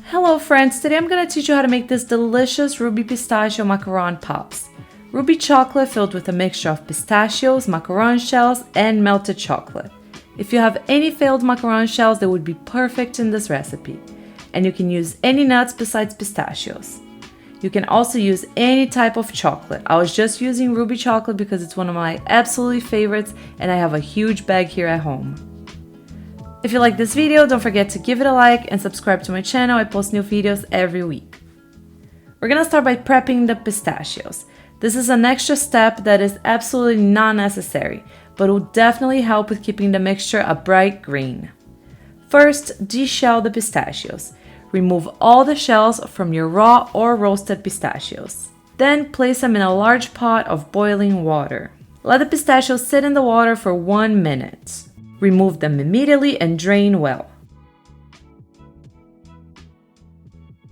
Hello friends, today I'm going to teach you how to make this delicious ruby pistachio macaron pops. Ruby chocolate filled with a mixture of pistachios, macaron shells, and melted chocolate. If you have any failed macaron shells, they would be perfect in this recipe. And you can use any nuts besides pistachios. You can also use any type of chocolate. I was just using ruby chocolate because it's one of my absolute favorites and I have a huge bag here at home. If you like this video, don't forget to give it a like and subscribe to my channel. I post new videos every week. We're gonna start by prepping the pistachios. This is an extra step that is absolutely not necessary, but will definitely help with keeping the mixture a bright green. First, deshell the pistachios. Remove all the shells from your raw or roasted pistachios. Then place them in a large pot of boiling water. Let the pistachios sit in the water for 1 minute. Remove them immediately and drain well.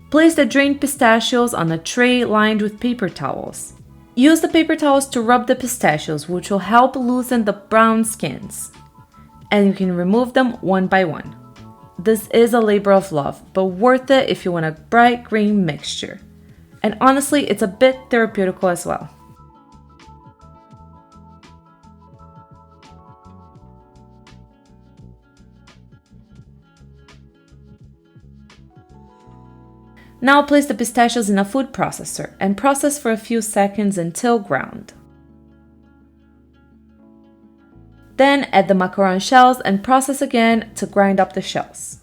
Place the drained pistachios on a tray lined with paper towels. Use the paper towels to rub the pistachios, which will help loosen the brown skins. And you can remove them one by one. This is a labor of love, but worth it if you want a bright green mixture. And honestly, it's a bit therapeutical as well. Now place the pistachios in a food processor and process for a few seconds until ground. Then add the macaron shells and process again to grind up the shells.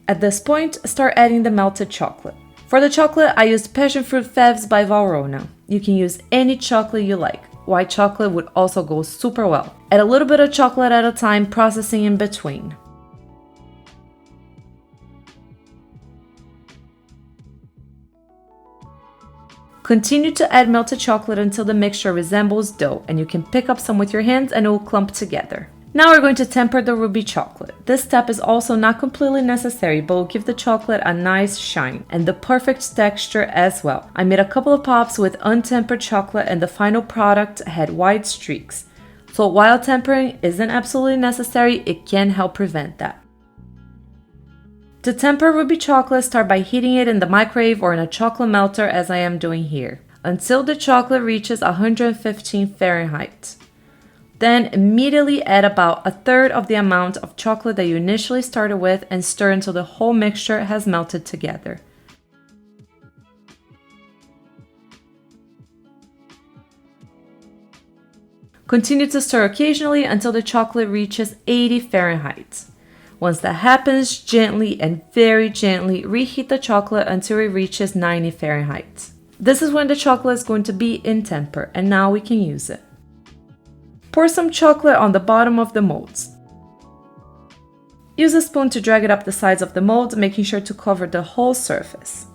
At this point, start adding the melted chocolate. For the chocolate, I used passionfruit feves by Valhrona. You can use any chocolate you like. White chocolate would also go super well. Add a little bit of chocolate at a time, processing in between. Continue to add melted chocolate until the mixture resembles dough, and you can pick up some with your hands and it will clump together. Now we're going to temper the ruby chocolate. This step is also not completely necessary, but will give the chocolate a nice shine and the perfect texture as well. I made a couple of pops with untempered chocolate and the final product had white streaks. So while tempering isn't absolutely necessary, it can help prevent that. To temper ruby chocolate, start by heating it in the microwave or in a chocolate melter as I am doing here, until the chocolate reaches 115 Fahrenheit. Then immediately add about a third of the amount of chocolate that you initially started with and stir until the whole mixture has melted together. Continue to stir occasionally until the chocolate reaches 80 Fahrenheit. Once that happens, gently and very gently reheat the chocolate until it reaches 90 Fahrenheit. This is when the chocolate is going to be in temper, and now we can use it. Pour some chocolate on the bottom of the molds. Use a spoon to drag it up the sides of the mold, making sure to cover the whole surface.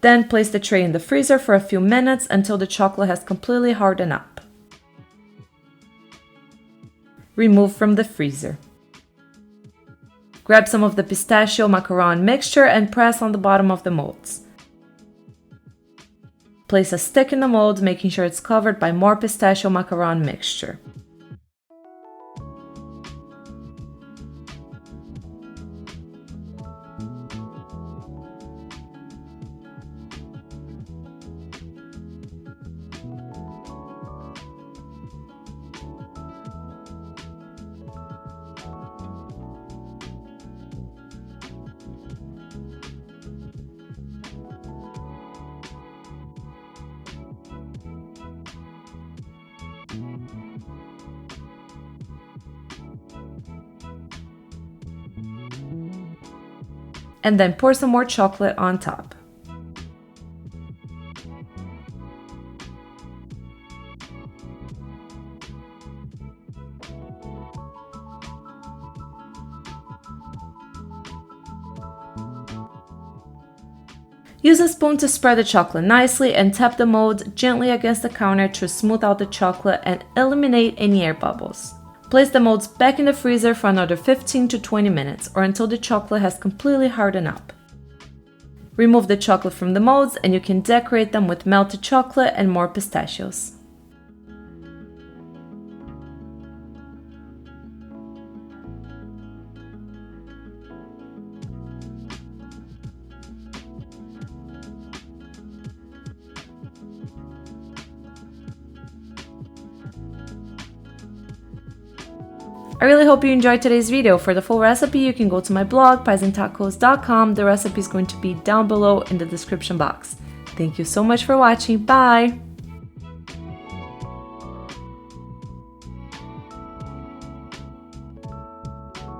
Then place the tray in the freezer for a few minutes until the chocolate has completely hardened up. Remove from the freezer. Grab some of the pistachio macaron mixture and press on the bottom of the molds. Place a stick in the mold, making sure it's covered by more pistachio macaron mixture. and then pour some more chocolate on top. Use a spoon to spread the chocolate nicely and tap the molds gently against the counter to smooth out the chocolate and eliminate any air bubbles. Place the molds back in the freezer for another 15 to 20 minutes or until the chocolate has completely hardened up. Remove the chocolate from the molds and you can decorate them with melted chocolate and more pistachios. I really hope you enjoyed today's video. For the full recipe, you can go to my blog, piesandtacos.com. The recipe is going to be down below in the description box. Thank you so much for watching. Bye!